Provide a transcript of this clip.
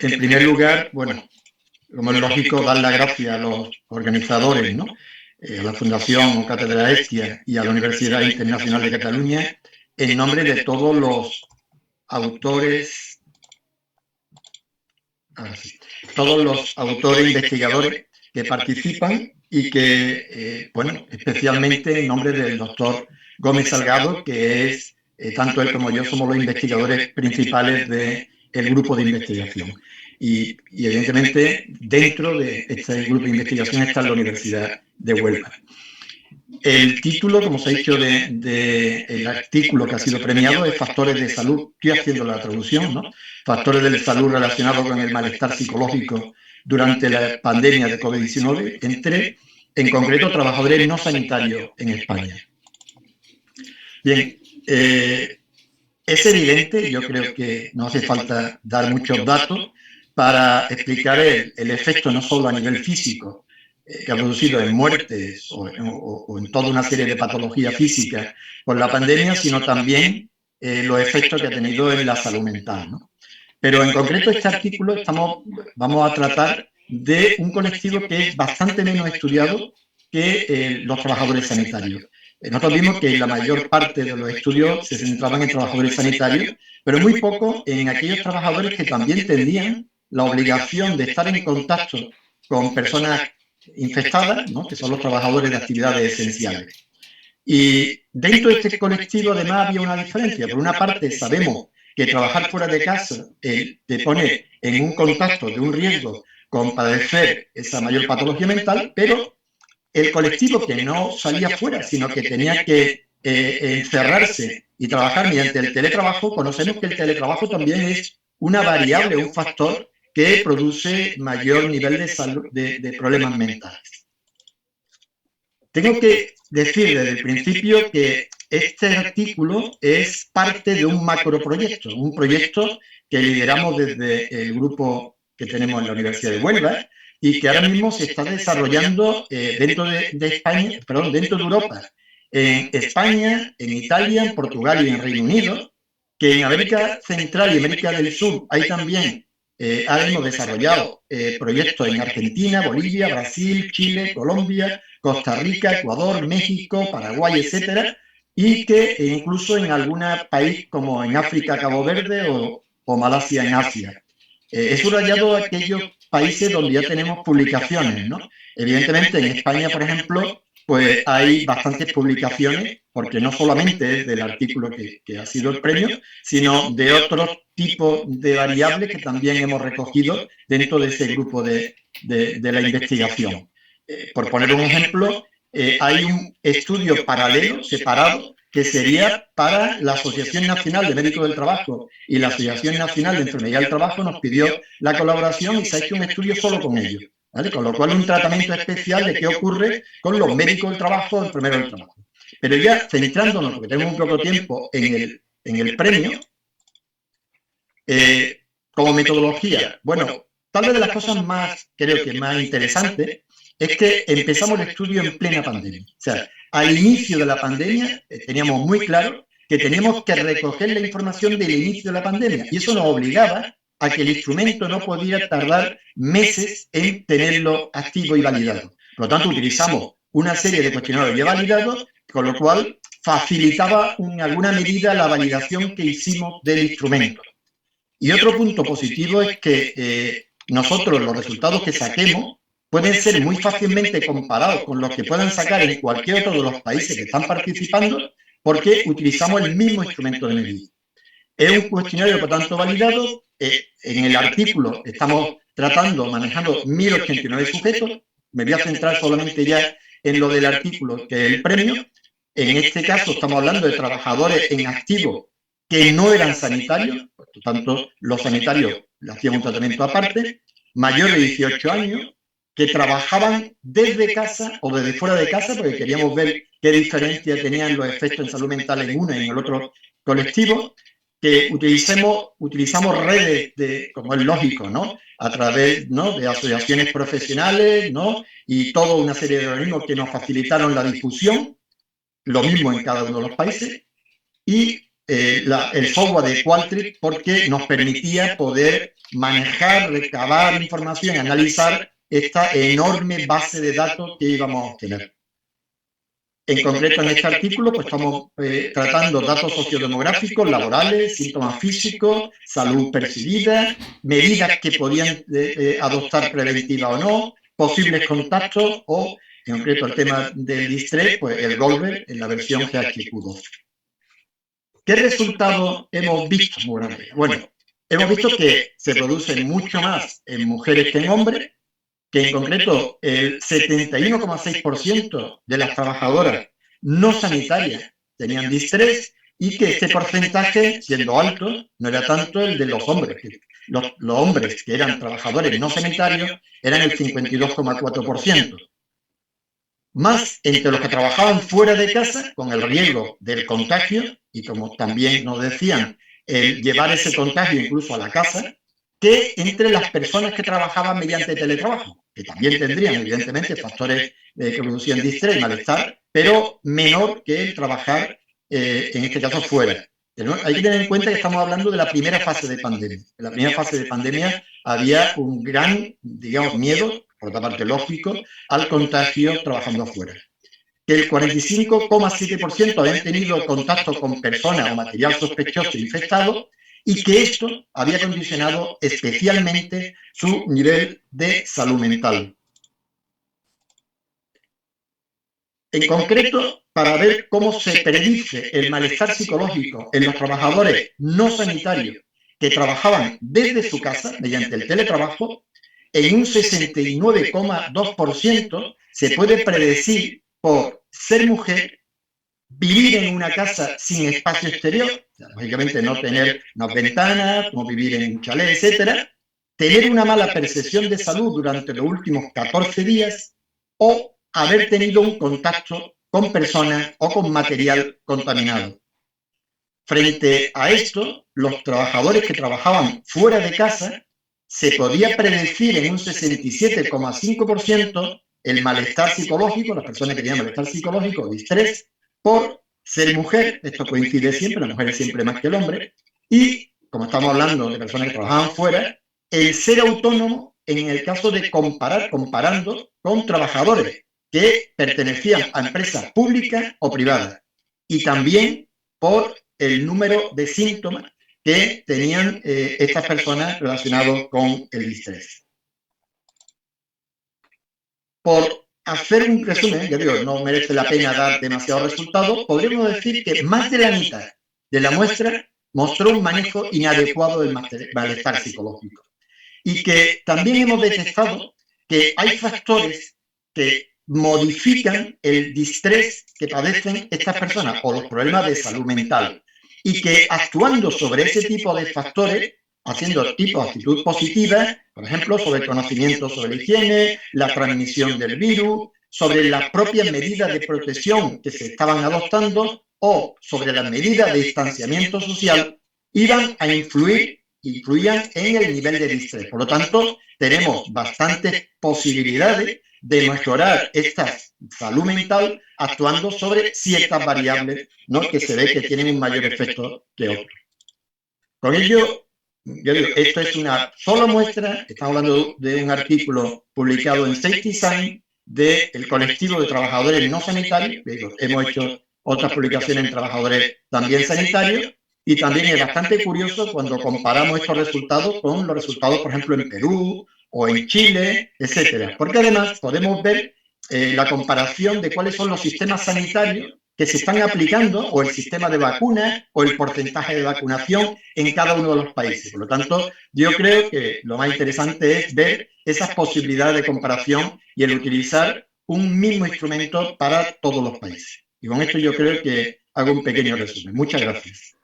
en primer lugar, bueno, como es lógico, dar las gracias a los organizadores, ¿no? A la Fundación Cátedra Hestia y a la Universidad Internacional de Cataluña, en nombre de todos los autores, investigadores que participan y que, bueno, especialmente en nombre del doctor Gómez Salgado, que es, tanto él como yo somos los investigadores principales del grupo de investigación. Y evidentemente, dentro de este grupo de investigación está la Universidad de Huelva. El título, como se ha dicho, del artículo que ha sido premiado es Factores de salud. Estoy haciendo la traducción, ¿no? Factores de salud relacionados con el malestar psicológico durante la pandemia de COVID-19 entre, en concreto, trabajadores no sanitarios en España. Bien, es evidente, yo creo que no hace falta dar muchos datos para explicar el efecto no solo a nivel físico, que ha producido en muertes o en toda una serie de patologías físicas por la pandemia, sino también los efectos que ha tenido en la salud mental, ¿no? Pero en concreto este artículo vamos a tratar de un colectivo que es bastante menos estudiado que los trabajadores sanitarios. Nosotros vimos que la mayor parte de los estudios se centraban en trabajadores sanitarios, pero muy poco en aquellos trabajadores que también tenían la obligación de estar en contacto con personas infectadas, ¿no? Que son los trabajadores de actividades esenciales. Y dentro de este colectivo, además, había una diferencia. Por una parte, sabemos que trabajar fuera de casa te pone en un contacto de un riesgo con padecer esa mayor patología mental, pero el colectivo que no salía fuera, sino que tenía que encerrarse y trabajar mediante el teletrabajo, conocemos que el teletrabajo también es una variable, un factor que produce mayor nivel de salud, de problemas mentales. Tengo que decir desde el principio que este artículo es parte de un macroproyecto, un proyecto que lideramos desde el grupo que tenemos en la Universidad de Huelva y que ahora mismo se está desarrollando dentro de España, perdón, dentro de Europa, en España, en Italia, en Portugal y en Reino Unido, que en América Central y América del Sur hay también, hemos desarrollado proyectos en Argentina, Bolivia, Brasil, Chile, Colombia, Costa Rica, Ecuador, México, Paraguay, etcétera, y que incluso en algún país como en África, Cabo Verde o Malasia en Asia. He subrayado aquellos países donde ya tenemos publicaciones, ¿no? Evidentemente en España, por ejemplo, pues hay bastantes publicaciones, porque no solamente es del artículo que ha sido el premio, sino de otros tipos de variables que también hemos recogido dentro de ese grupo de la investigación. Por poner un ejemplo, hay un estudio paralelo, separado, que sería para la Asociación Nacional de Médicos del Trabajo y la Asociación Nacional de Enfermería del Trabajo nos pidió la colaboración y se ha hecho un estudio solo con ellos, ¿vale? Con lo cual un tratamiento especial de qué ocurre con los médicos del trabajo o enfermeros del trabajo. Pero ya centrándonos, porque tenemos un poco tiempo, en el premio, como metodología, bueno, tal vez de las cosas más, creo que más interesantes, es que empezamos el estudio en plena pandemia. O sea, al inicio de la pandemia teníamos muy claro que teníamos que recoger la información del inicio de la pandemia y eso nos obligaba a que el instrumento no podía tardar meses en tenerlo activo y validado. Por lo tanto, utilizamos una serie de cuestionarios ya validados, con lo cual facilitaba en alguna medida la validación que hicimos del instrumento. Y otro punto positivo es que nosotros los resultados que saquemos pueden ser muy fácilmente comparados con los que puedan sacar en cualquier otro de los países que están participando, porque utilizamos el mismo instrumento de medida. Es un cuestionario, por tanto, validado. En el artículo estamos manejando 1.089 sujetos. Me voy a centrar solamente ya en lo del artículo, que es el premio. En este caso estamos hablando de trabajadores en activo que no eran sanitarios, por lo tanto, los sanitarios le hacían un tratamiento aparte, mayores de 18 años, que trabajaban desde casa o desde fuera de casa, porque queríamos ver qué diferencia tenían los efectos en salud mental en uno y en el otro colectivo, que utilizamos redes, como es lógico, ¿no? A través, ¿no?, de asociaciones profesionales, ¿no?, y toda una serie de organismos que nos facilitaron la difusión, lo mismo en cada uno de los países, y el software de Qualtrics porque nos permitía poder manejar, recabar información, analizar esta enorme base de datos que íbamos a obtener. En concreto, en este artículo, pues estamos tratando datos sociodemográficos, laborales, síntomas físicos, salud percibida, medidas que podían adoptar preventiva o no, posibles contactos o, en concreto, el tema del distrés, pues el Goldberg en la versión GHQ12. ¿Qué resultados hemos visto? Bueno, hemos visto que se producen mucho más en mujeres que en hombres, que en concreto el 71,6% de las trabajadoras no sanitarias tenían distrés y que este porcentaje, siendo alto, no era tanto el de los hombres. Los hombres que eran trabajadores no sanitarios eran el 52,4%. Más entre los que trabajaban fuera de casa, con el riesgo del contagio, y como también nos decían, el llevar ese contagio incluso a la casa, que entre las personas que trabajaban mediante teletrabajo, que también tendrían, evidentemente, factores que producían distrés y malestar, pero menor que el trabajar, en este caso, fuera. Hay que tener en cuenta que estamos hablando de la primera fase de pandemia. En la primera fase de pandemia había un gran, digamos, miedo, por otra parte lógico, al contagio trabajando afuera. Que el 45,7% habían tenido contacto con personas o material sospechoso infectado y que esto había condicionado especialmente su nivel de salud mental. En concreto, para ver cómo se predice el malestar psicológico en los trabajadores no sanitarios que trabajaban desde su casa mediante el teletrabajo, en un 69,2% se puede predecir por ser mujer, vivir en una casa sin espacio exterior, lógicamente no tener unas ventanas, como vivir en un chalet, etcétera, tener una mala percepción de salud durante los últimos 14 días o haber tenido un contacto con personas o con material contaminado. Frente a esto, los trabajadores que trabajaban fuera de casa se podía predecir en un 67,5% el malestar psicológico, las personas que tenían malestar psicológico, distrés, por ser mujer, esto coincide siempre, la mujer es siempre más que el hombre, y como estamos hablando de personas que trabajaban fuera, el ser autónomo en el caso de comparando con trabajadores que pertenecían a empresas públicas o privadas, y también por el número de síntomas que tenían estas personas relacionados con el distrés. Por hacer un resumen, ya digo, no merece la pena dar demasiados resultados, podríamos decir que más de la mitad de la muestra mostró un manejo inadecuado del malestar psicológico y que también hemos detectado que hay factores que modifican el distrés que padecen estas personas o los problemas de salud mental y que actuando sobre ese tipo de factores, haciendo tipo de actitud positiva, por ejemplo, sobre el conocimiento sobre la higiene, la transmisión del virus, sobre las propias medidas de protección que se estaban adoptando o sobre las medidas de distanciamiento social, iban a influían en el nivel de distrés. Por lo tanto, tenemos bastantes posibilidades de mejorar esta salud mental actuando sobre ciertas variables, ¿no?, que se ve que tienen un mayor efecto que otros. Con ello, yo digo, esto es una sola muestra, estamos hablando de un artículo publicado en Safety Science del colectivo de trabajadores no sanitarios, digo, hemos hecho otras publicaciones en trabajadores también sanitarios, y también es bastante curioso cuando comparamos estos resultados con los resultados, por ejemplo, en Perú o en Chile, etcétera. Porque además podemos ver la comparación de cuáles son los sistemas sanitarios que se están aplicando, o el sistema de vacunas, o el porcentaje de vacunación en cada uno de los países. Por lo tanto, yo creo que lo más interesante es ver esas posibilidades de comparación y el utilizar un mismo instrumento para todos los países. Y con esto yo creo que hago un pequeño resumen. Muchas gracias.